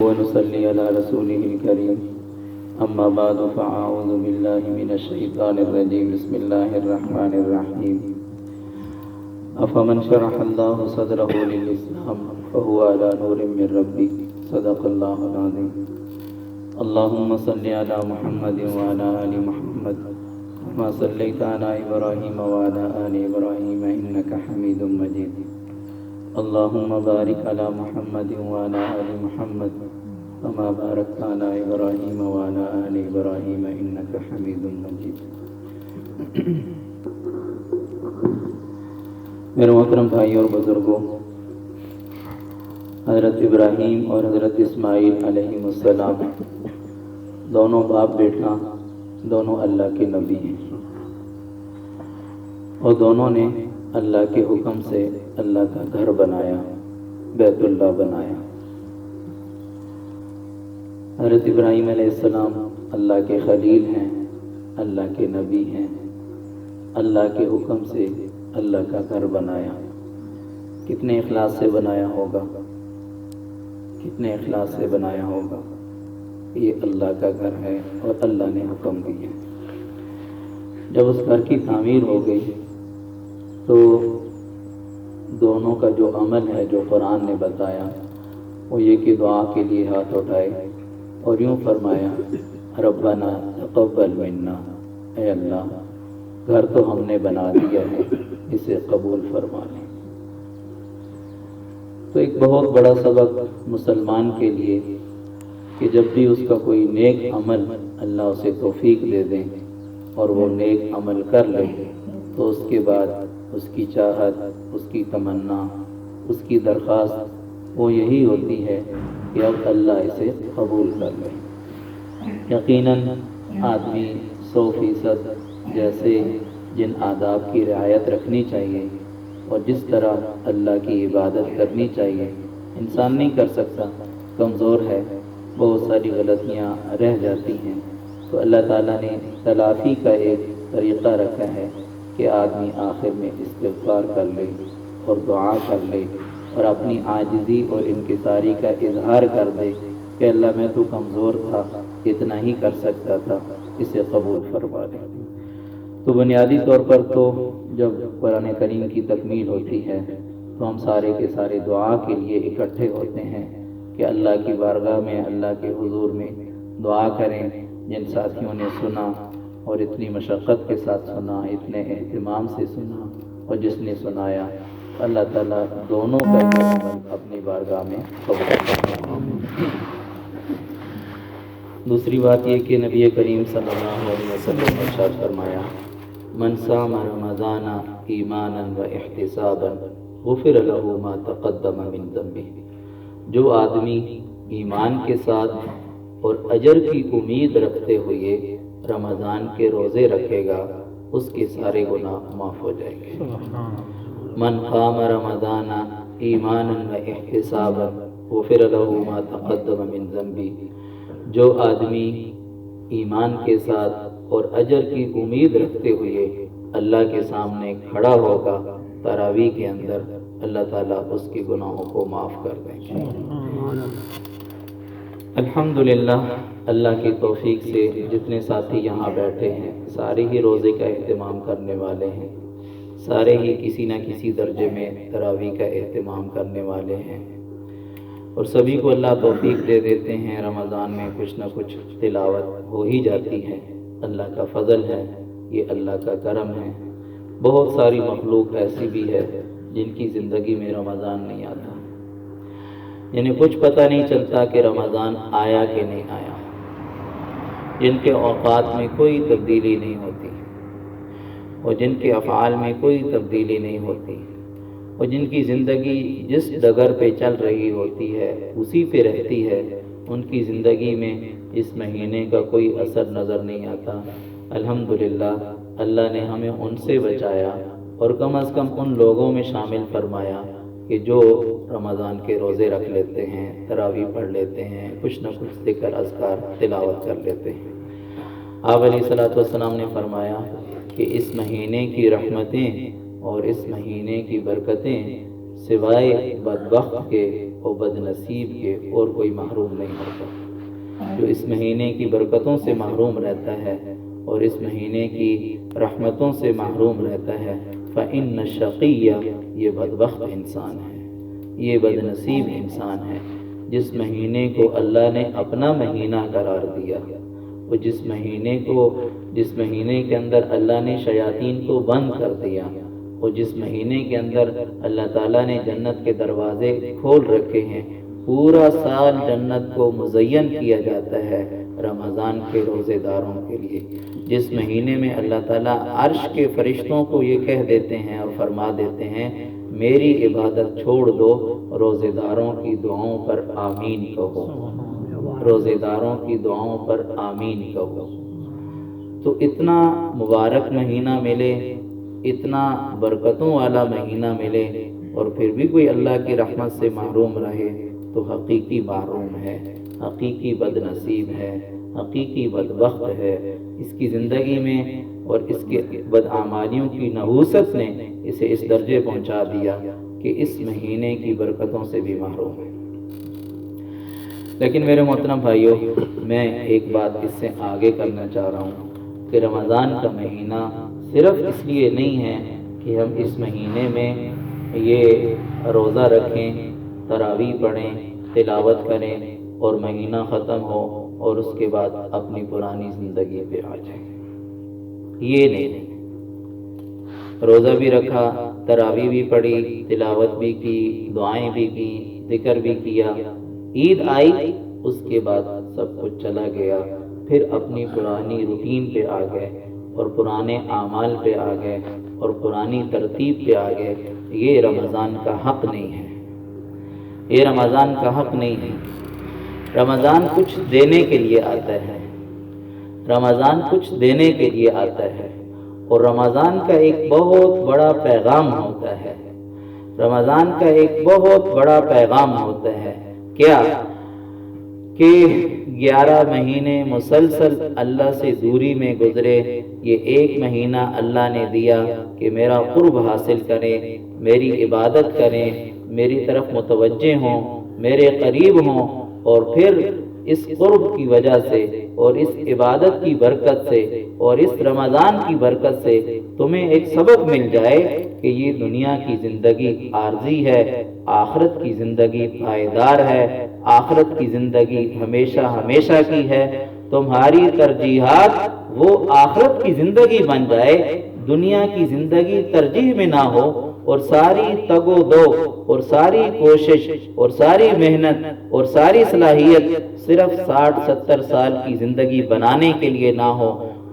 ونصلي على رسوله الكريم أما بعد فأعوذ بالله من الشيطان الرجيم بسم الله الرحمن الرحيم أفمن شرح الله صدره للإسلام فهو على نور من ربه صدق الله العظيم اللهم صل على محمد وعلى آل محمد كما صليت على إبراهيم وعلى آل إبراهيم إنك حميد مجيد اللهم بارك على محمد وعلى آل محمد كما باركت على إبراهيم وعلى آل إبراهيم إنك حميد مجيد. میرے محترم بھائی اور بزرگوں، حضرت ابراہیم اور حضرت اسماعیل علیہ السلام دونوں باپ بیٹا دونوں اللہ کے نبی ہیں، اور دونوں نے اللہ کے حکم سے اللہ کا گھر بنایا، بیت اللہ بنایا۔ حضرت ابراہیم علیہ السلام اللہ کے خلیل ہیں، اللہ کے نبی ہیں، اللہ کے حکم سے اللہ کا گھر بنایا۔ کتنے اخلاص سے بنایا ہوگا، کتنے اخلاص سے بنایا ہوگا۔ یہ اللہ کا گھر ہے اور اللہ نے حکم دیا۔ جب اس گھر کی تعمیر ہو گئی تو دونوں کا جو عمل ہے جو قرآن نے بتایا وہ یہ کہ دعا کے لیے ہاتھ اٹھائے اور یوں فرمایا ربنا تقبل منا، اے اللہ گھر تو ہم نے بنا دیا ہے، اسے قبول فرما لیں۔ تو ایک بہت بڑا سبق مسلمان کے لیے کہ جب بھی اس کا کوئی نیک عمل اللہ اسے توفیق دے دیں اور وہ نیک عمل کر لے تو اس کے بعد اس کی چاہت، اس کی تمنا، اس کی درخواست وہ یہی ہوتی ہے کہ اب اللہ اسے قبول کر لے۔ یقیناً آدمی 100% جیسے جن آداب کی رعایت رکھنی چاہیے اور جس طرح اللہ کی عبادت کرنی چاہیے انسان نہیں کر سکتا، کمزور ہے، بہت ساری غلطیاں رہ جاتی ہیں، تو اللہ تعالیٰ نے تلافی کا ایک طریقہ رکھا ہے کہ آدمی آخر میں استغفار کر لے اور دعا کر لے اور اپنی عاجزی اور انکساری کا اظہار کر دے کہ اللہ میں تو کمزور تھا، اتنا ہی کر سکتا تھا، اسے قبول فرما لے۔ تو بنیادی طور پر تو جب قرآن کریم کی تکمیل ہوتی ہے تو ہم سارے کے سارے دعا کے لیے اکٹھے ہوتے ہیں کہ اللہ کی بارگاہ میں، اللہ کے حضور میں دعا کریں۔ جن ساتھیوں نے سنا اور اتنی مشقت کے ساتھ سنا، اتنے اہتمام سے سنا، اور جس نے سنایا، اللہ تعالیٰ دونوں کا عمل اپنی بارگاہ میں قبول کرے۔ دوسری بات یہ کہ نبی کریم صلی اللہ علیہ وسلم نے ارشاد فرمایا من صام رمضان ایمانا و احتسابا غفر له ما تقدم من ذنبه، جو آدمی ایمان کے ساتھ اور اجر کی امید رکھتے ہوئے رمضان کے روزے رکھے گا اس کے سارے گناہ معاف ہو جائیں گے۔ من قام رمضان ایمانا و احتسابا غفر له ما تقدم من ذنبه، جو آدمی ایمان کے ساتھ اور اجر کی امید رکھتے ہوئے اللہ کے سامنے کھڑا ہوگا تراویح کے اندر، اللہ تعالیٰ اس کے گناہوں کو معاف کر دیں گے۔ الحمدللہ اللہ کی توفیق سے جتنے ساتھی یہاں بیٹھے ہیں سارے ہی روزے کا اہتمام کرنے والے ہیں، سارے ہی کسی نہ کسی درجے میں تراویح کا اہتمام کرنے والے ہیں، اور سبھی کو اللہ توفیق دے دیتے ہیں رمضان میں کچھ نہ کچھ تلاوت ہو ہی جاتی ہے۔ اللہ کا فضل ہے، یہ اللہ کا کرم ہے۔ بہت ساری مخلوق ایسی بھی ہے جن کی زندگی میں رمضان نہیں آتا، یعنی کچھ پتہ نہیں چلتا کہ رمضان آیا کہ نہیں آیا، جن کے اوقات میں کوئی تبدیلی نہیں ہوتی اور جن کے افعال میں کوئی تبدیلی نہیں ہوتی، اور جن کی زندگی جس ڈگر پہ چل رہی ہوتی ہے اسی پہ رہتی ہے، ان کی زندگی میں اس مہینے کا کوئی اثر نظر نہیں آتا۔ الحمدللہ اللہ نے ہمیں ان سے بچایا اور کم از کم ان لوگوں میں شامل فرمایا کہ جو رمضان کے روزے رکھ لیتے ہیں، تراویح پڑھ لیتے ہیں، کچھ نہ کچھ ذکر اذکار تلاوت کر لیتے ہیں۔ آپ علیہ الصلوۃ والسلام نے فرمایا کہ اس مہینے کی رحمتیں اور اس مہینے کی برکتیں سوائے بدبخت کے اور بد نصیب کے اور کوئی محروم نہیں ہوتا۔ جو اس مہینے کی برکتوں سے محروم رہتا ہے اور اس مہینے کی رحمتوں سے محروم رہتا ہے، فإن الشقی، یہ بدبخت انسان ہے، یہ بد نصیب انسان ہے جس مہینے کو اللہ نے اپنا مہینہ قرار دیا، اور جس مہینے کے اندر اللہ نے شیاطین کو بند کر دیا، اور جس مہینے کے اندر اللہ تعالیٰ نے جنت کے دروازے کھول رکھے ہیں۔ پورا سال جنت کو مزین کیا جاتا ہے رمضان کے روزے داروں کے لیے، جس مہینے میں اللہ تعالیٰ عرش کے فرشتوں کو یہ کہہ دیتے ہیں اور فرما دیتے ہیں، میری عبادت چھوڑ دو، روزے داروں کی دعاؤں پر آمین کہو، روزے داروں کی دعاؤں پر آمین کہو۔ تو اتنا مبارک مہینہ ملے، اتنا برکتوں والا مہینہ ملے، اور پھر بھی کوئی اللہ کی رحمت سے محروم رہے تو حقیقی محروم ہے، حقیقی بد نصیب ہے، حقیقی بدبخت ہے۔ اس کی زندگی میں اور اس کے بدعمالیوں کی نحوست نے اسے اس درجے پہنچا دیا کہ اس مہینے کی برکتوں سے بھی محروم ہے۔ لیکن میرے محترم بھائیوں، میں ایک بات اس سے آگے کرنا چاہ رہا ہوں کہ رمضان کا مہینہ صرف اس لیے نہیں ہے کہ ہم اس مہینے میں یہ روزہ رکھیں، تراویح پڑھیں، تلاوت کریں اور مہینہ ختم ہو اور اس کے بعد اپنی پرانی زندگی پہ آ جائیں۔ یہ نہیں، روزہ بھی رکھا، تراویح بھی پڑھی، تلاوت بھی کی، دعائیں بھی کی، ذکر بھی کیا، عید آئی، اس کے بعد سب کچھ چلا گیا، پھر اپنی پرانی روٹین پہ آ گئے اور پرانے اعمال پہ آ گئے اور پرانی ترتیب پہ آ گئے۔ یہ رمضان کا حق نہیں ہے، یہ رمضان کا حق نہیں ہے۔ رمضان کچھ دینے کے لیے آتا ہے، رمضان کچھ دینے کے لیے آتا ہے، اور رمضان کا ایک بہت بڑا پیغام ہوتا ہے، رمضان کا ایک بہت بڑا پیغام ہوتا ہے۔ کیا کہ 11 مہینے مسلسل اللہ سے دوری میں گزرے، یہ ایک مہینہ اللہ نے دیا کہ میرا قرب حاصل کریں، میری عبادت کریں، میری طرف متوجہ ہوں، میرے قریب ہوں، اور پھر اس قرب کی وجہ سے اور اس عبادت کی برکت سے اور اس رمضان کی برکت سے تمہیں ایک سبق مل جائے کہ یہ دنیا کی زندگی عارضی ہے، آخرت کی زندگی پائیدار ہے، آخرت کی زندگی ہمیشہ ہمیشہ کی ہے۔ تمہاری ترجیحات وہ آخرت کی زندگی بن جائے، دنیا کی زندگی ترجیح میں نہ ہو، اور ساری تگ و دو اور ساری کوشش اور ساری محنت اور ساری صلاحیت صرف 60-70 سال کی زندگی بنانے کے لیے نہ ہو،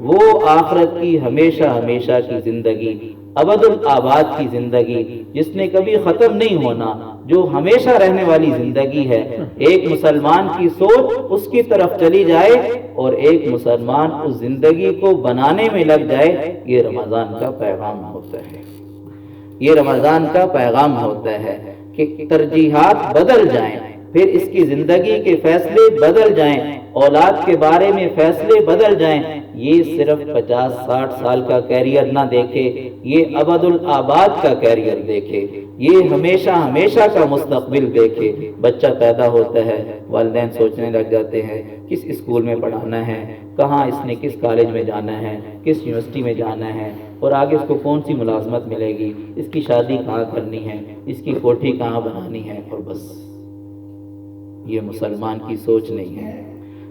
وہ آخرت کی ہمیشہ ہمیشہ کی زندگی، ابد الآباد کی زندگی، جس نے کبھی ختم نہیں ہونا، جو ہمیشہ رہنے والی زندگی ہے۔ ایک مسلمان کی سوچ اس کی طرف چلی جائے اور ایک مسلمان اس زندگی کو بنانے میں لگ جائے، یہ رمضان کا پیغام ہوتا ہے، یہ رمضان کا پیغام ہوتا ہے کہ ترجیحات بدل جائیں، پھر اس کی زندگی کے فیصلے بدل جائیں، اولاد کے بارے میں فیصلے بدل جائیں۔ یہ صرف 50-60 سال کا کیریئر نہ دیکھے، یہ ابد الآباد کا کیریئر دیکھے، یہ ہمیشہ ہمیشہ کا مستقبل دیکھے۔ بچہ پیدا ہوتا ہے، والدین سوچنے لگ جاتے ہیں کس اسکول میں پڑھانا ہے، کہاں اس نے کس کالج میں جانا ہے، کس یونیورسٹی میں جانا ہے، اور آگے اس کو کون سی ملازمت ملے گی، اس کی شادی کہاں کرنی ہے، اس کی کوٹھی کہاں بنانی ہے، اور بس۔ یہ مسلمان کی سوچ نہیں ہے،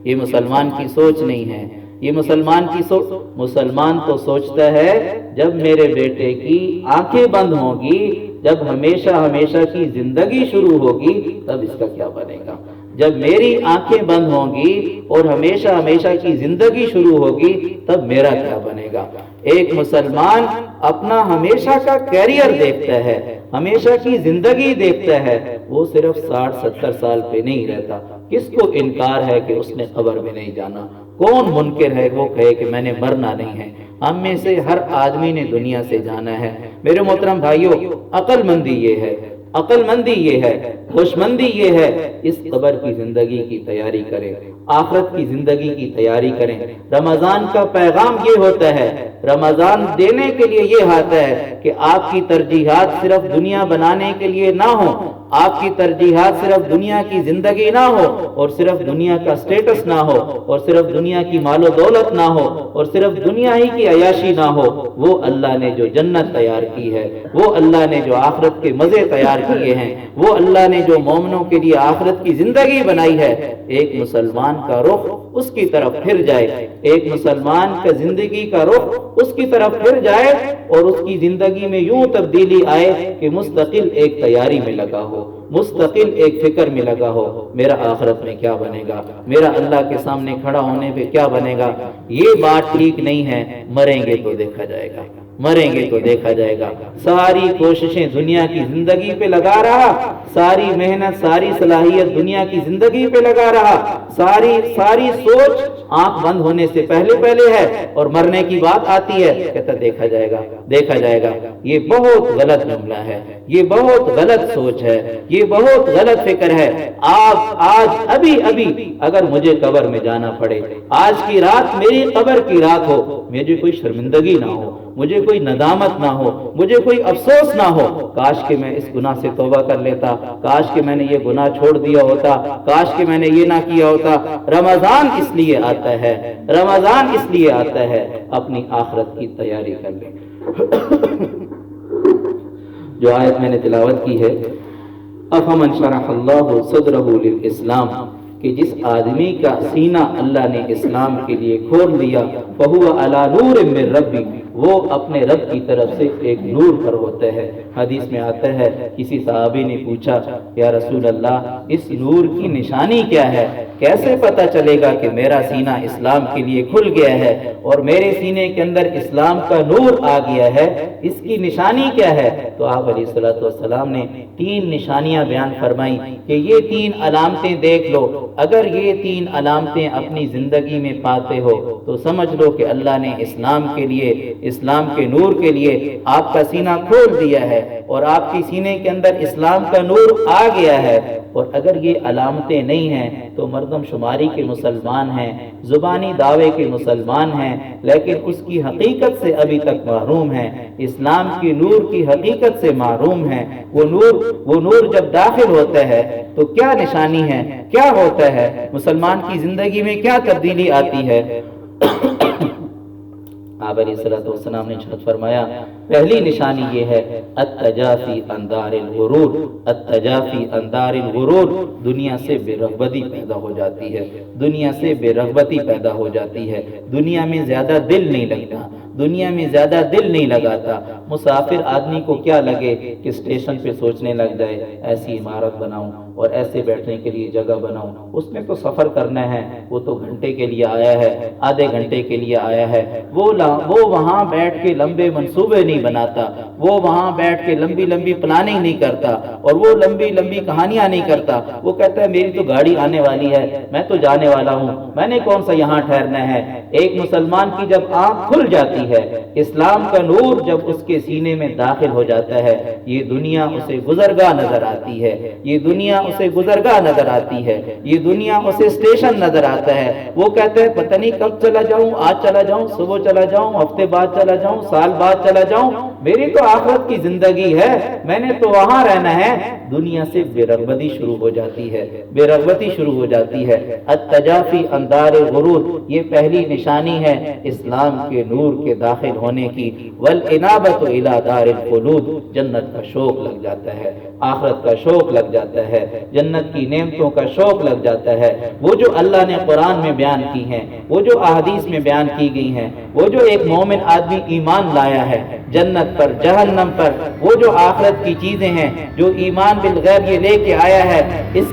یہ مسلمان کی سوچ نہیں ہے، یہ مسلمان کی سوچ۔ مسلمان تو سوچتا ہے جب میرے بیٹے کی آنکھیں بند ہوں گی، جب ہمیشہ ہمیشہ کی زندگی شروع ہوگی، تب اس کا کیا بنے گا۔ جب میری آنکھیں بند ہوں گی اور ہمیشہ ہمیشہ کی زندگی شروع ہوگی، تب میرا کیا بنے گا۔ ایک مسلمان اپنا ہمیشہ کا کیریئر دیکھتا ہے، ہمیشہ کی زندگی دیکھتا ہے، وہ صرف 60-70 سال پہ نہیں رہتا۔ کس کو انکار ہے کہ اس نے قبر میں نہیں جانا؟ کون منکر ہے وہ کہے کہ میں نے مرنا نہیں ہے؟ ہم میں سے ہر آدمی نے دنیا سے جانا ہے۔ میرے محترم بھائیوں، عقل مندی یہ ہے، عقل مندی یہ ہے، خوش مندی یہ ہے، اس قبر کی زندگی کی تیاری کریں، آخرت کی زندگی کی تیاری کریں۔ رمضان کا پیغام یہ ہوتا ہے، رمضان دینے کے لیے یہ آتا ہے کہ آپ کی ترجیحات صرف دنیا بنانے کے لیے نہ ہوں، آپ کی ترجیحات صرف دنیا کی زندگی نہ ہو اور صرف دنیا کا سٹیٹس نہ ہو اور صرف دنیا کی مال و دولت نہ ہو اور صرف دنیا ہی کی عیاشی نہ ہو، وہ اللہ نے جو جنت تیار کی ہے، وہ اللہ نے جو آخرت کے مزے تیار کیے ہیں، وہ اللہ نے جو مومنوں کے لیے آخرت کی زندگی بنائی ہے، ایک مسلمان کا رخ اس کی طرف پھر جائے، ایک مسلمان کا زندگی کا رخ اس کی طرف پھر جائے اور اس کی زندگی میں یوں تبدیلی آئے کہ مستقل ایک تیاری میں لگا ہو، مستقل ایک فکر میں لگا ہو، میرا آخرت میں کیا بنے گا، میرا اللہ کے سامنے کھڑا ہونے پہ کیا بنے گا۔ یہ بات ٹھیک نہیں ہے، مریں گے تو دیکھا جائے گا، مریں گے تو دیکھا جائے گا۔ ساری کوششیں دنیا کی زندگی پہ لگا رہا، ساری محنت ساری صلاحیت دنیا کی زندگی پہ لگا رہا، ساری سوچ آنکھ بند ہونے سے پہلے ہے اور مرنے کی بات آتی ہے کہتا دیکھا جائے گا، دیکھا جائے گا۔ یہ بہت غلط جملہ ہے، یہ بہت غلط سوچ ہے، یہ بہت غلط فکر ہے۔ آپ آج ابھی اگر مجھے قبر میں جانا پڑے، آج کی رات میری قبر کی رات ہو، مجھے کوئی شرمندگی نہ ہو، مجھے کوئی ندامت نہ ہو، مجھے کوئی افسوس نہ ہو، کاش کہ میں اس گناہ سے توبہ کر لیتا، کاش کہ میں نے یہ گناہ چھوڑ دیا ہوتا، کاش کہ میں نے یہ نہ کیا ہوتا۔ رمضان اس لیے آتا ہے، رمضان اس لیے آتا ہے، اپنی آخرت کی تیاری کر لیں۔ جو آیت میں نے تلاوت کی ہے، افمن شرح اللہ صدرہ للاسلام، کہ جس آدمی کا سینہ اللہ نے اسلام کے لیے کھول دیا، فہو علی نور من ربی، وہ اپنے رب کی طرف سے ایک نور پر ہوتا ہے۔ حدیث میں آتا ہے کسی صحابی نے پوچھا یا رسول اللہ اس نور کی نشانی کیا ہے، کیسے پتہ چلے گا کہ میرا سینہ اسلام کے لیے کھل گیا ہے اور میرے سینے کے اندر اسلام کا نور آ گیا ہے، اس کی نشانی کیا ہے؟ تو آپ علیہ الصلوۃ والسلام نے 3 نشانیاں بیان فرمائی کہ یہ 3 علامتیں دیکھ لو، اگر یہ 3 علامتیں اپنی زندگی میں پاتے ہو تو سمجھ لو کہ اللہ نے اسلام کے لیے، اسلام کے نور کے لیے آپ کا سینہ کھول دیا ہے اور آپ کی سینے کے اندر اسلام کا نور آ گیا ہے۔ اور اگر یہ علامتیں نہیں ہیں تو مردم شماری کے مسلمان ہیں، زبانی دعوے کے مسلمان ہیں، لیکن اس کی حقیقت سے ابھی تک محروم ہیں، اسلام کی نور کی حقیقت سے محروم ہیں۔ وہ نور جب داخل ہوتا ہے تو کیا نشانی ہے، کیا ہوتا ہے، مسلمان کی زندگی میں کیا تبدیلی آتی ہے؟ آپ علیہ الصلوۃ والسلام نے ارشاد فرمایا پہلی نشانی یہ ہے التجافی عن دار الغرور، التجافی عن دار الغرور، دنیا سے بے رغبتی پیدا ہو جاتی ہے، دنیا سے بے رغبتی پیدا ہو جاتی ہے، دنیا میں زیادہ دل نہیں لگتا، دنیا میں زیادہ دل نہیں لگاتا۔ مسافر آدمی کو کیا لگے کہ اسٹیشن پہ سوچنے لگ جائے ایسی عمارت بناؤں اور ایسے بیٹھنے کے لیے جگہ بناؤں، اس میں تو سفر کرنا ہے، وہ تو گھنٹے کے لیے آیا ہے، آدھے گھنٹے کے لیے آیا ہے، وہ وہاں بیٹھ کے لمبے منصوبے نہیں بناتا، وہ وہاں بیٹھ کے لمبی پلاننگ نہیں کرتا اور وہ لمبی کہانیاں نہیں کرتا، وہ کہتا ہے میری تو گاڑی آنے والی ہے، میں تو جانے والا ہوں، میں نے کون سا یہاں ٹھہرنا ہے۔ ایک مسلمان کی جب آنکھ کھل جاتی ہے، اسلام کا نور جب اس کے سینے میں داخل ہو جاتا ہے، یہ دنیا اسے گزرگاہ نظر آتی ہے، یہ دنیا اسے گزرگاہ نظر آتی ہے، یہ دنیا اسے اسٹیشن نظر آتا ہے۔ وہ کہتا ہے پتہ نہیں کب چلا جاؤں، آج چلا جاؤں، صبح چلا جاؤں، ہفتے بعد چلا جاؤں، سال بعد چلا جاؤں، میری تو آخرت کی زندگی ہے، میں نے تو وہاں رہنا ہے۔ دنیا سے بے رغبتی شروع ہو جاتی ہے، بے رغبتی شروع ہو جاتی ہے۔ التجافی عن دار الغرور، یہ پہلی نشانی ہے اسلام کے نور کے داخل ہونے کی۔ والانابۃ الی دار الخلود، جنت کا شوق لگ جاتا ہے، آخرت کا شوق لگ جاتا ہے، جنت کی نعمتوں کا شوق لگ جاتا ہے۔ وہ جو اللہ نے قرآن میں بیان کی ہیں، وہ جو احادیث میں بیان کی گئی ہیں، وہ جو ایک مومن آدمی ایمان لایا ہے جنت پر، جہنم پر، وہ جو آخرت کی چیزیں ہیں، جو ایمان بالغیب یہ لے کے آیا ہے، اس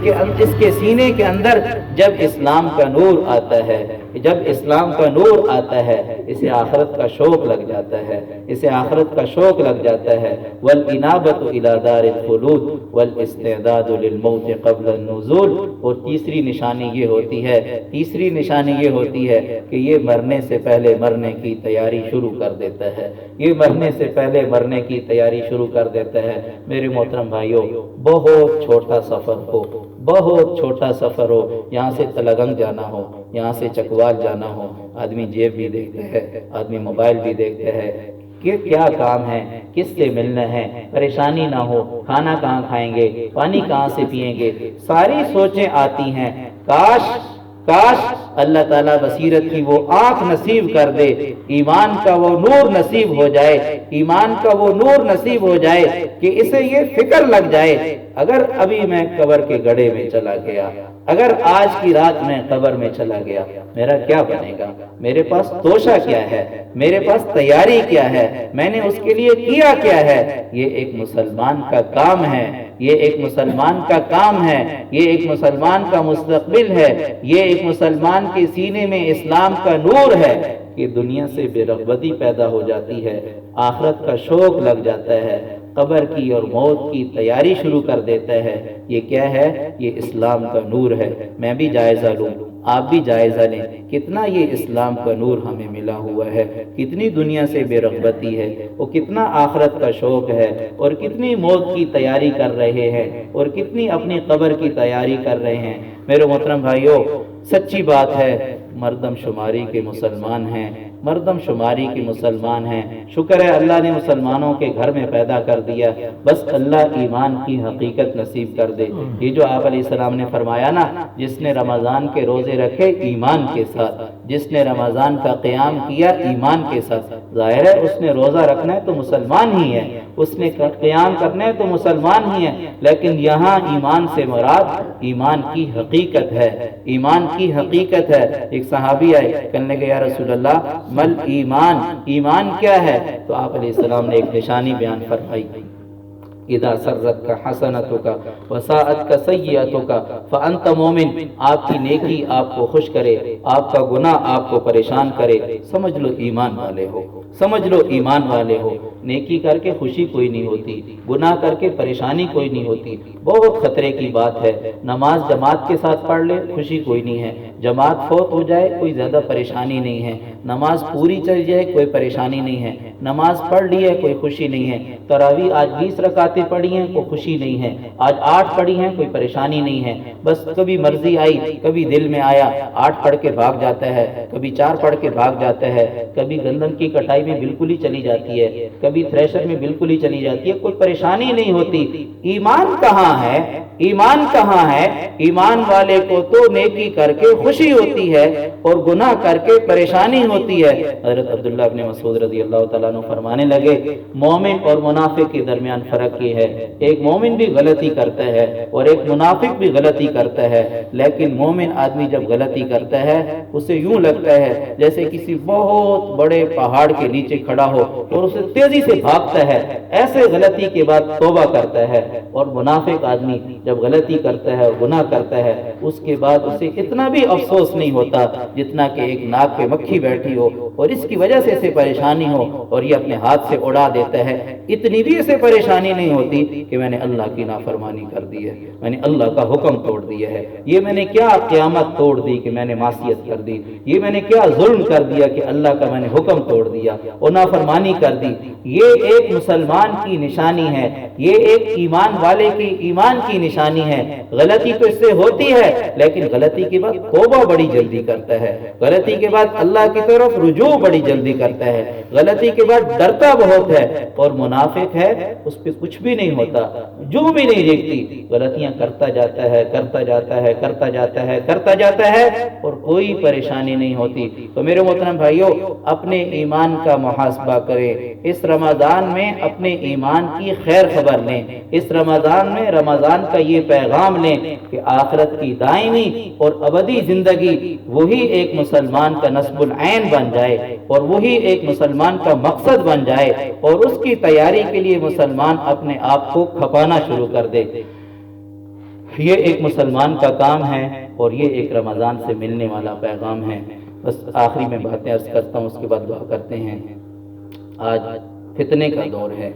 کے سینے کے اندر جب اسلام کا نور آتا ہے، جب اسلام کا نور آتا ہے، اسے آخرت کا شوق لگ جاتا ہے، اسے آخرت کا شوق لگ جاتا ہے۔ والانابۃ الی دار الخلود والاستعداد للموت قبل النزول، اور تیسری نشانی یہ ہوتی ہے، تیسری نشانی یہ ہوتی ہے کہ یہ مرنے سے پہلے مرنے کی تیاری شروع کر دیتا ہے، یہ مرنے سے پہلے مرنے کی تیاری شروع کر دیتا ہے۔ میرے محترم بھائیوں، بہت چھوٹا سفر ہو، بہت چھوٹا سفر ہو، یہاں سے تلگنگ جانا ہو، یہاں سے چکوال جانا ہو، آدمی جیب بھی دیکھتا ہے، آدمی موبائل بھی دیکھتا ہے، کہ کیا کام ہے، کس سے ملنا ہے، پریشانی نہ ہو، کھانا کہاں کھائیں گے، پانی کہاں سے پئیں گے، ساری سوچیں آتی ہیں۔ کاش اللہ تعالیٰ بصیرت کی وہ آنکھ نصیب کر دے، ایمان کا وہ نور نصیب ہو جائے، ایمان کا وہ نور نصیب ہو جائے کہ اسے یہ فکر لگ جائے، اگر ابھی میں قبر کے گڑھے میں چلا گیا، اگر آج کی رات میں قبر میں چلا گیا، میرا کیا بنے گا، میرے پاس توشہ کیا ہے، میرے پاس تیاری کیا ہے، میں نے اس کے لیے کیا کیا ہے۔ یہ ایک مسلمان کا کام ہے، یہ ایک مسلمان کا کام ہے، یہ ایک مسلمان کا مستقبل ہے، یہ ایک مسلمان کے سینے میں اسلام کا نور ہے کہ دنیا سے بے رغبتی پیدا ہو جاتی ہے، آخرت کا شوق لگ جاتا ہے، قبر کی اور موت کی تیاری شروع کر دیتا ہے۔ یہ کیا ہے؟ یہ اسلام کا نور ہے۔ میں بھی جائزہ لوں، آپ بھی جائزہ لیں، کتنا یہ اسلام کا نور ہمیں ملا ہوا ہے، کتنی دنیا سے بے رغبتی ہے، اور کتنا آخرت کا شوق ہے، اور کتنی موت کی تیاری کر رہے ہیں، اور کتنی اپنی قبر کی تیاری کر رہے ہیں۔ میرے محترم بھائیوں، سچی بات ہے، مردم شماری کے مسلمان ہیں، مردم شماری کے مسلمان ہیں۔ شکر ہے اللہ نے مسلمانوں کے گھر میں پیدا کر دیا، بس اللہ ایمان کی حقیقت نصیب کر دے۔ یہ جو آپ علیہ السلام نے فرمایا نا، جس نے رمضان کے روزے رکھے ایمان کے ساتھ، جس نے رمضان کا قیام کیا ایمان کے ساتھ، ظاہر ہے اس نے روزہ رکھنا ہے تو مسلمان ہی ہے، اس نے قیام کرنا ہے تو مسلمان ہی ہے، لیکن یہاں ایمان سے مراد ایمان کی حقیقت ہے، ایمان کی حقیقت ہے۔ ایک صحابی آئے، کہنے لگے یا رسول اللہ مل ایمان، ایمان کیا ہے؟ تو آپ علیہ السلام نے ایک نشانی بیان فرمائی، اذا سرت کا حسنتوں کا وساعت کا سیئتوں کا فانت مومن، آپ کی نیکی آپ کو خوش کرے، آپ کا گناہ آپ کو پریشان کرے، سمجھ لو ایمان والے ہو، سمجھ لو ایمان والے ہو۔ نیکی کر کے خوشی کوئی نہیں ہوتی، گناہ کر کے پریشانی کوئی نہیں ہوتی، بہت خطرے کی بات ہے۔ نماز جماعت کے ساتھ پڑھ لے خوشی کوئی نہیں ہے، جماعت فوت ہو جائے کوئی زیادہ پریشانی نہیں ہے، نماز پوری چل جائے کوئی پریشانی نہیں ہے، نماز پڑھ لی ہے کوئی خوشی نہیں ہے، تراویح آج 20 رکعتیں پڑھی ہیں کوئی خوشی نہیں ہے، آج 8 پڑھی ہیں کوئی پریشانی نہیں ہے، بس کبھی مرضی آئی، کبھی دل میں آیا 8 پڑھ کے بھاگ جاتا ہے، کبھی 4 پڑھ کے بھاگ جاتا ہے، کبھی گندم کی کٹائی میں بالکل ہی چلی جاتی ہے، کبھی تھریشر میں بالکل ہی چلی جاتی ہے، کوئی پریشانی نہیں ہوتی۔ ایمان کہاں ہے؟ ایمان کہاں ہے؟ ایمان والے کو تو نیکی کر کے خوشی ہوتی ہے اور گناہ کر کے پریشانی ہوتی ہے۔ حضرت عبداللہ ابن مسعود رضی اللہ تعالیٰ عنہ فرمانے لگے، مومن اور منافق کے درمیان فرق یہ ہے، ایک مومن بھی غلطی کرتا ہے اور ایک منافق بھی غلطی کرتا ہے، لیکن مومن آدمی جب غلطی کرتا ہے اسے یوں لگتا ہے جیسے کسی بہت بڑے پہاڑ کے نیچے کھڑا ہو اور اسے تیزی سے بھاگتا ہے، ایسے غلطی کے بعد توبہ کرتا ہے۔ اور منافق آدمی جب غلطی کرتا ہے اور گناہ کرتا ہے اس کے بعد اسے اتنا بھی افسوس نہیں ہوتا جتنا کہ ایک ناک پہ مکھی بیٹھی ہو اور اس کی وجہ سے اسے پریشانی ہو اور یہ اپنے ہاتھ سے اڑا دیتا ہے، اتنی بھی اسے پریشانی نہیں ہوتی کہ میں نے اللہ کی نافرمانی کر دی ہے، میں نے اللہ کا حکم توڑ دیا ہے، یہ میں نے کیا قیامت توڑ دی کہ میں نے معصیت کر دی، یہ میں نے کیا ظلم کر دیا کہ اللہ کا میں نے حکم توڑ دیا اور نافرمانی کر دی۔ یہ ایک مسلمان کی نشانی ہے، یہ ایک ایمان والے کی ایمان کی نشانی ہے۔ غلطی تو اس سے ہوتی ہے لیکن غلطی کے بعد توبہ بڑی جلدی کرتا ہے، غلطی کے بعد اللہ کی طرف رجوع بڑی جلدی کرتا ہے، غلطی کے بعد ڈرتا بہت ہے۔ اور منافق ہے اس پہ کچھ بھی نہیں ہوتا، جو بھی نہیں دیکھتی، غلطیاں کرتا جاتا ہے، کرتا جاتا ہے، کرتا جاتا ہے، کرتا جاتا ہے اور کوئی پریشانی نہیں ہوتی۔ تو میرے محترم بھائیوں، اپنے ایمان کا محاسبہ کریں، اس رمضان میں اپنے ایمان کی خیر خبر لیں، اس رمضان میں رمضان کا یہ پیغام لیں کہ آخرت کی دائمی اور ابدی زندگی وہی ایک مسلمان کا نصب العین بن جائے اور وہی ایک مسلمان کا مقصد بن جائے اور اس کی تیاری کے لیے مسلمان اپنے آپ کو کھپانا شروع کر دے۔ یہ ایک مسلمان کا کام ہے اور یہ ایک رمضان سے ملنے والا پیغام ہے۔ بس آخری میں باتیں عرض کرتا ہوں، اس کے بعد دعا کرتے ہیں۔ آج فتنے کا دور ہے،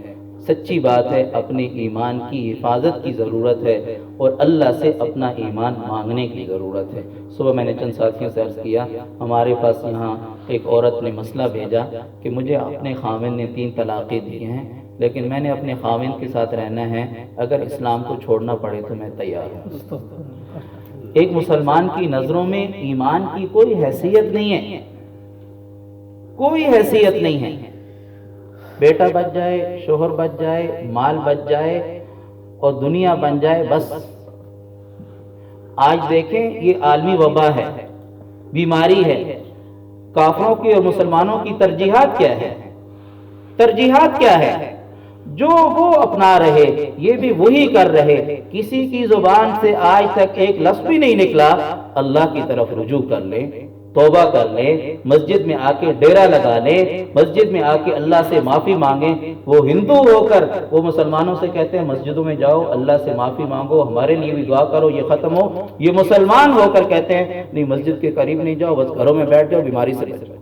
سچی بات ہے، اپنے ایمان کی حفاظت کی ضرورت ہے اور اللہ سے اپنا ایمان مانگنے کی ضرورت ہے۔ صبح میں نے چند ساتھیوں سے عرض کیا، ہمارے پاس یہاں ایک عورت نے مسئلہ بھیجا کہ مجھے اپنے خاوند نے 3 طلاقیں دی ہیں لیکن میں نے اپنے خاوند کے ساتھ رہنا ہے، اگر اسلام کو چھوڑنا پڑے تو میں تیار ہوں۔ ایک مسلمان کی نظروں میں ایمان کی کوئی حیثیت نہیں ہے، کوئی حیثیت نہیں ہے۔ بیٹا بچ جائے، شوہر بچ جائے، مال بچ جائے اور دنیا بن جائے، بس۔ آج دیکھیں یہ عالمی وبا ہے، بیماری ہے۔ کافروں کی اور مسلمانوں کی ترجیحات کیا ہے؟ ترجیحات کیا ہے؟ جو وہ اپنا رہے یہ بھی وہی کر رہے۔ کسی کی زبان سے آج تک ایک لفظ بھی نہیں نکلا اللہ کی طرف رجوع کر لے، توبہ کر لے، مسجد میں آ کے ڈیرا لگا لے، مسجد میں آ کے اللہ سے معافی مانگے۔ وہ ہندو ہو کر وہ مسلمانوں سے کہتے ہیں مسجدوں میں جاؤ، اللہ سے معافی مانگو، ہمارے لیے بھی دعا کرو، یہ ختم ہو۔ یہ مسلمان ہو کر کہتے ہیں نہیں مسجد کے قریب نہیں جاؤ، بس گھروں میں بیٹھ جاؤ، بیماری سے بچ جاؤ۔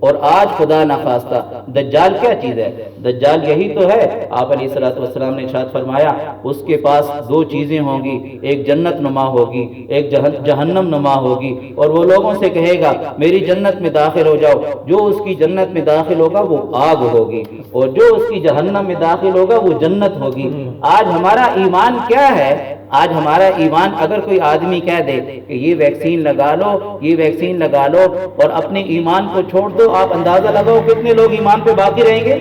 اور آج خدا نخواستہ دجال کیا چیز ہے؟ دجال یہی تو ہے۔ آپ علیہ الصلوۃ والسلام نے ارشاد فرمایا اس کے پاس دو چیزیں ہوں گی، ایک جنت نما ہوگی، ایک جہنم نما ہوگی، اور وہ لوگوں سے کہے گا میری جنت میں داخل ہو جاؤ۔ جو اس کی جنت میں داخل ہوگا وہ آگ ہوگی، اور جو اس کی جہنم میں داخل ہوگا وہ جنت ہوگی۔ آج ہمارا ایمان کیا ہے؟ آج ہمارا ایمان اگر کوئی آدمی کہہ دے کہ یہ ویکسین لگا لو، یہ ویکسین لگا لو، اور اپنے ایمان کو چھوڑ دو، آپ اندازہ لگاؤ کتنے لوگ ایمان پہ باقی رہیں گے؟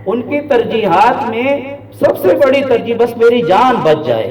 ان کی ترجیحات میں سب سے بڑی ترجیح بس میری جان بچ جائے۔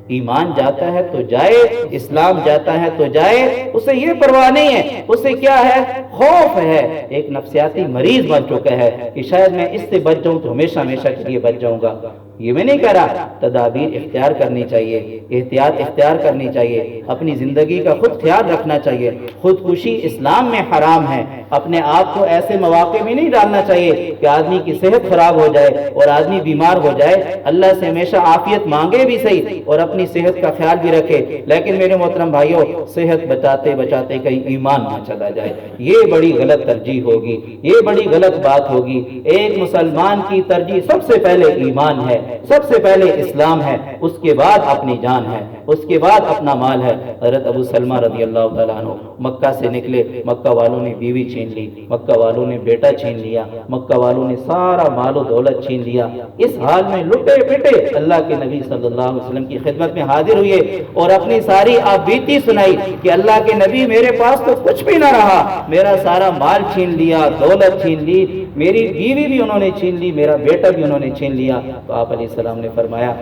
ایمان جاتا ہے تو جائے، اسلام جاتا ہے تو جائے، اسے یہ پرواہ نہیں ہے، اسے کیا ہے؟ خوف ہے۔ ایک نفسیاتی مریض بن چکا ہے کہ شاید میں اس سے بچ جاؤں تو ہمیشہ ہمیشہ کے لیے بچ جاؤں گا۔ یہ میں نہیں کہہ رہا، تدابیر اختیار کرنی چاہیے، احتیاط اختیار کرنی چاہیے، اپنی زندگی کا خود خیال رکھنا چاہیے۔ خودکشی اسلام میں حرام ہے۔ اپنے آپ کو ایسے مواقع میں نہیں ڈالنا چاہیے کہ آدمی کی صحت خراب ہو جائے اور آدمی بیمار ہو جائے۔ اللہ سے ہمیشہ عافیت مانگے بھی صحیح اور اپنی صحت کا خیال بھی رکھے، لیکن میرے محترم بھائیوں صحت بچاتے بچاتے کہیں ایمان نہ چلا جائے، یہ بڑی غلط ترجیح ہوگی، یہ بڑی غلط بات ہوگی۔ ایک مسلمان کی ترجیح سب سے پہلے ایمان ہے، سب سے پہلے اسلام ہے، اس کے بعد اپنی جان ہے، اس کے بعد اپنا مال ہے۔ حضرت ابو سلمہ رضی اللہ تعالیٰ عنہ مکہ سے نکلے، مکہ والوں نے بیوی چھین لی، مکہ والوں نے بیٹا چھین لیا، مکہ والوں نے سارا مال و دولت چھین لیا۔ اس حال میں لٹے پٹے اللہ کے نبی صلی اللہ علیہ وسلم کی خدمت میں حاضر ہوئے اور اپنی ساری آپ بیتی سنائی کہ اللہ کے نبی میرے پاس تو کچھ بھی نہ رہا، میرا سارا مال چھین لیا، دولت چھین لی، میری بیوی بھی انہوں نے چھین لی، میرا بیٹا بھی انہوں نے چھین لیا۔ تو آپ علیہ السلام نے فرمایا،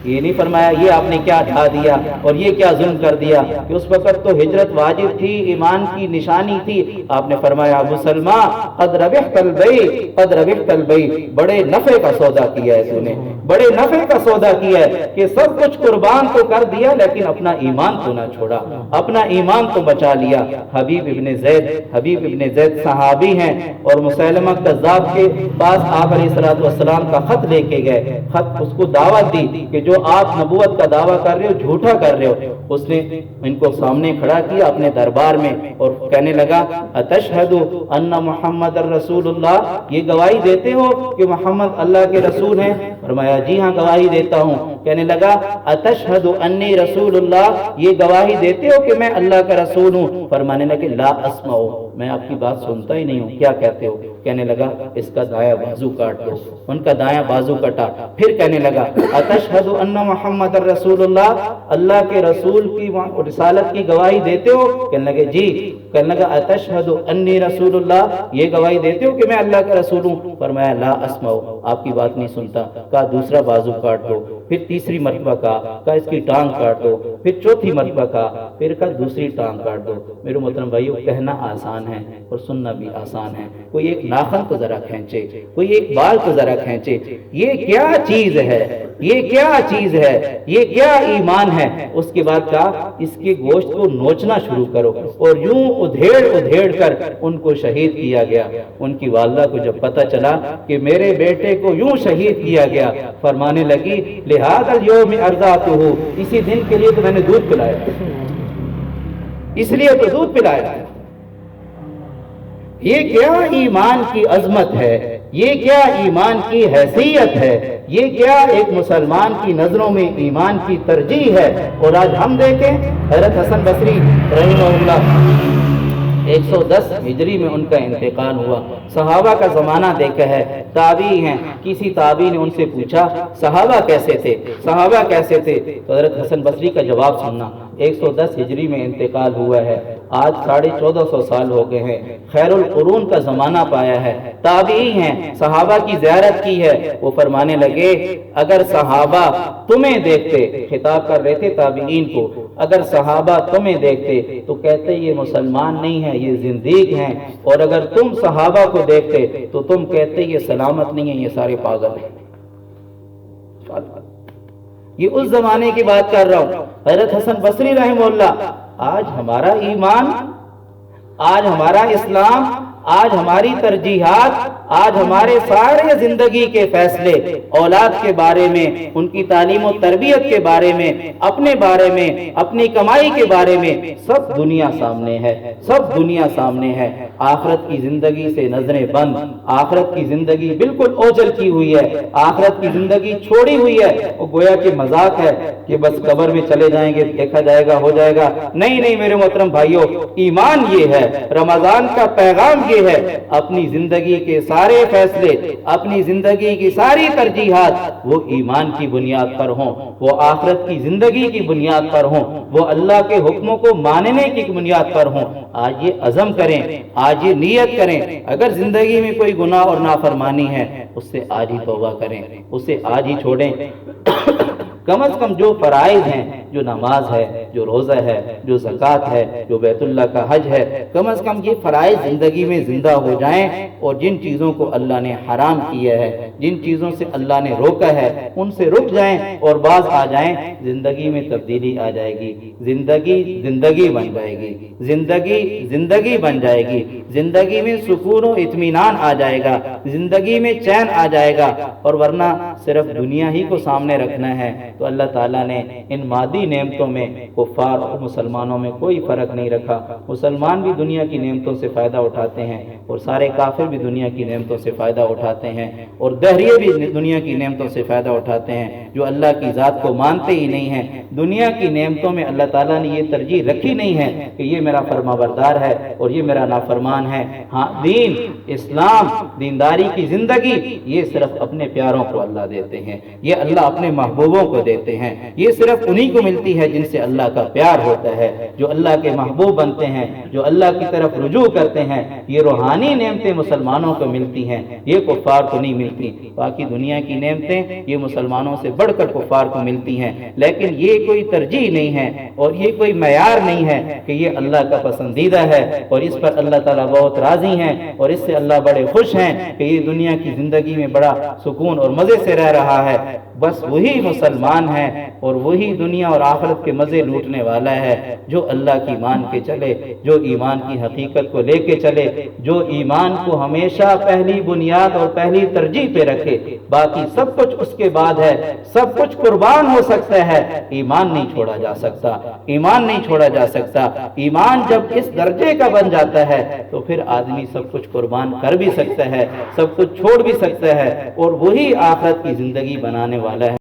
یہ نہیں فرمایا یہ آپ نے کیا ڈھا دیا اور یہ کیا ظلم کر دیا، کہ اس وقت تو ہجرت واجب تھی، ایمان کی نشانی تھی۔ آپ نے فرمایا ابو سلمہ قد ربحت البیع، قد ربحت البیع، بڑے نفع کا سودا کیا ہے تو نے، بڑے نفع کا سودا کیا ہے کہ سب کچھ قربان تو کر دیا لیکن اپنا ایمان تو نہ چھوڑا، اپنا ایمان تو بچا لیا۔ حبیب ابن زید صحابی ہیں اور مسیلمہ کذاب کے پاس آپ علیہ السلام کا خط لے کے گئے، خط اس کو دعوت دی کہ جو آپ نبوت کا دعویٰ کر رہے ہو جھوٹا کر رہے ہو۔ اس نے ان کو سامنے کھڑا کیا اپنے دربار میں اور کہنے لگا اتشہد ان محمد الرسول اللہ، یہ گواہی دیتے ہو کہ محمد اللہ کے رسول ہیں؟ فرمایا جی ہاں گواہی دیتا ہوں۔ کہنے لگا اتشہد انی رسول اللہ، یہ گواہی دیتے ہو کہ میں اللہ کا رسول ہوں؟ فرمانے لگے لا اسمع، میں آپ کی بات سنتا ہی نہیں ہوں، کیا کہتے ہو؟ کہنے لگا اس کا دایاں بازو کاٹ دو، ان کا دایاں بازو کٹا۔ پھر کہنے لگا اتشہد ان محمد الرسول اللہ، اللہ کے رسول کی رسالت کی گواہی دیتے ہو؟ کہنے لگے جی۔ کہنے لگا اتشہد انی رسول اللہ، یہ گواہی دیتے ہو کہ میں اللہ کا رسول ہوں؟ فرمایا لا اسمع، آپ کی بات نہیں سنتا۔ کہا دوسرا بازو کاٹ دو، پھر تیسری مرتبہ کہا اس کی ٹانگ کاٹ دو، پھر چوتھی مرتبہ کہا، پھر کہا دوسری ٹانگ کاٹ دو۔ میرے محترم بھائیو کہنا آسان ہے اور سننا بھی آسان ہے۔ کوئی ایک ناخن تو ذرا کھینچے، کوئی ایک بال تو ذرا کھینچے۔ یہ کیا چیز ہے؟ یہ کیا چیز ہے؟ یہ کیا ایمان ہے؟ اس کے بعد کہا اس کے گوشت کو نوچنا شروع کرو، اور یوں ادھیڑ کر ان کو شہید کیا گیا۔ ان کی والدہ کو جب پتہ چلا کہ میرے بیٹے کو یوں شہید کیا گیا، فرمانے لگی لہذا اليوم ارضعتہ، اسی دن کے لیے تو میں نے دودھ پلایا، اس لیے تو دودھ پلایا۔ یہ کیا ایمان کی عظمت ہے، یہ کیا ایمان کی حیثیت ہے، یہ کیا ایک مسلمان کی نظروں میں ایمان کی ترجیح ہے۔ اور آج ہم دیکھیں حضرت حسن بصری رحمہ اللہ 110 ہجری میں ان کا انتقال ہوا۔ صحابہ کا زمانہ دیکھا ہے، تابعی ہیں، کسی تابعی نے ان سے پوچھا صحابہ کیسے تھے، صحابہ کیسے تھے؟ تو حضرت حسن بصری کا جواب سننا، 110 ہجری میں انتقال ہوا ہے، آج 1450 سال ہو گئے ہیں، خیر القرون کا زمانہ پایا ہے، تابعی ہیں، صحابہ کی زیارت کی ہے۔ وہ فرمانے لگے اگر صحابہ تمہیں دیکھتے، خطاب کر رہے تھے تابعین کو، اگر صحابہ تمہیں دیکھتے تو کہتے یہ مسلمان نہیں ہے، یہ زندیق ہیں، اور اگر تم صحابہ کو دیکھتے تو تم کہتے یہ سلامت نہیں ہے، یہ سارے پاگل ہیں۔ یہ اس زمانے کی بات کر رہا ہوں۔ حضرت حسن بصری رحمہ اللہ، آج ہمارا ایمان، آج ہمارا اسلام، آج ہماری ترجیحات، آج ہمارے سارے زندگی کے فیصلے اولاد کے بارے میں، ان کی تعلیم و تربیت کے بارے میں، اپنے بارے میں، اپنی کمائی کے بارے میں، سب دنیا سامنے ہے، سب دنیا سامنے ہے۔ آخرت کی زندگی سے نظریں بند، آخرت کی زندگی بالکل اوجھل کی ہوئی ہے، آخرت کی زندگی چھوڑی ہوئی ہے۔ وہ گویا کہ مذاق ہے کہ بس قبر میں چلے جائیں گے، دیکھا جائے گا، ہو جائے گا۔ نہیں نہیں میرے محترم بھائیوں، ایمان یہ ہے، رمضان کا پیغام یہ ہے، اپنی زندگی کے سارے فیصلے، اپنی زندگی کی ساری ترجیحات وہ ایمان کی بنیاد پر ہوں، وہ آخرت کی زندگی کی بنیاد پر ہوں، وہ اللہ کے حکموں کو ماننے کی بنیاد پر ہوں۔ آج یہ عزم کریں، آج یہ نیت کریں، اگر زندگی میں کوئی گناہ اور نافرمانی ہے اس سے آج ہی توبہ کریں، اسے آج ہی چھوڑیں۔ کم از کم جو فرائض ہیں، جو نماز ہے، جو روزہ ہے، جو زکوٰۃ ہے، جو بیت اللہ کا حج ہے، کم از کم یہ فرائض زندگی میں زندہ ہو جائیں، اور جن چیزوں کو اللہ نے حرام کیا ہے، جن چیزوں سے اللہ نے روکا ہے، ان سے رک جائیں اور باز آ جائیں، زندگی میں تبدیلی آ جائے گی، زندگی زندگی بن جائے گی، زندگی زندگی بن جائے گی، زندگی میں سکون و اطمینان آ جائے گا، زندگی میں چین آ جائے گا۔ اور ورنہ صرف دنیا ہی کو سامنے رکھنا ہے تو اللہ تعالیٰ نے ان مادی نعمتوں میں کفار اور مسلمانوں میں کوئی فرق نہیں رکھا۔ مسلمان بھی دنیا کی نعمتوں سے فائدہ اٹھاتے ہیں، اور سارے کافر بھی دنیا کی نعمتوں سے فائدہ اٹھاتے ہیں، اور دہریے بھی دنیا کی نعمتوں سے فائدہ اٹھاتے ہیں، جو اللہ کی ذات کو مانتے ہی نہیں ہیں۔ دنیا کی نعمتوں میں اللہ تعالیٰ نے یہ ترجیح رکھی نہیں ہے کہ یہ میرا فرما بردار ہے اور یہ میرا نافرمان ہے۔ ہاں، دین، اسلام، دینداری کی زندگی، یہ صرف اپنے پیاروں کو اللہ دیتے ہیں، یہ اللہ اپنے محبوبوں کو دیتے ہیں، یہ صرف انہی کو ملتی ہے جن سے اللہ کا پیار ہوتا ہے، جو اللہ کے محبوب بنتے ہیں، جو اللہ کی طرف رجوع کرتے ہیں۔ یہ روحانی نعمتیں مسلمانوں کو ملتی ہیں، یہ کفار کو نہیں ملتی۔ باقی دنیا کی نعمتیں یہ مسلمانوں سے بڑھ کر کفار کو ملتی ہیں، لیکن یہ کوئی ترجیح نہیں ہے اور یہ کوئی معیار نہیں ہے کہ یہ اللہ کا پسندیدہ ہے اور اس پر اللہ تعالیٰ بہت راضی ہیں اور اس سے اللہ بڑے خوش ہیں کہ یہ دنیا کی زندگی میں بڑا سکون اور مزے سے رہ رہا ہے۔ بس وہی مسلمان ہے اور وہی دنیا اور آخرت کے مزے لوٹنے والا ہے جو اللہ کی مان کے چلے، جو ایمان کی حقیقت کو لے کے چلے، جو ایمان کو ہمیشہ پہلی بنیاد اور پہلی ترجیح پہ رکھے۔ باقی سب کچھ اس کے بعد ہے، سب کچھ قربان ہو سکتا ہے، ایمان نہیں چھوڑا جا سکتا، ایمان نہیں چھوڑا جا سکتا۔ ایمان جب اس درجے کا بن جاتا ہے تو پھر آدمی سب کچھ قربان کر بھی سکتا ہے، سب کچھ چھوڑ بھی سکتا ہے، اور وہی آخرت کی زندگی بنانے والا ہے۔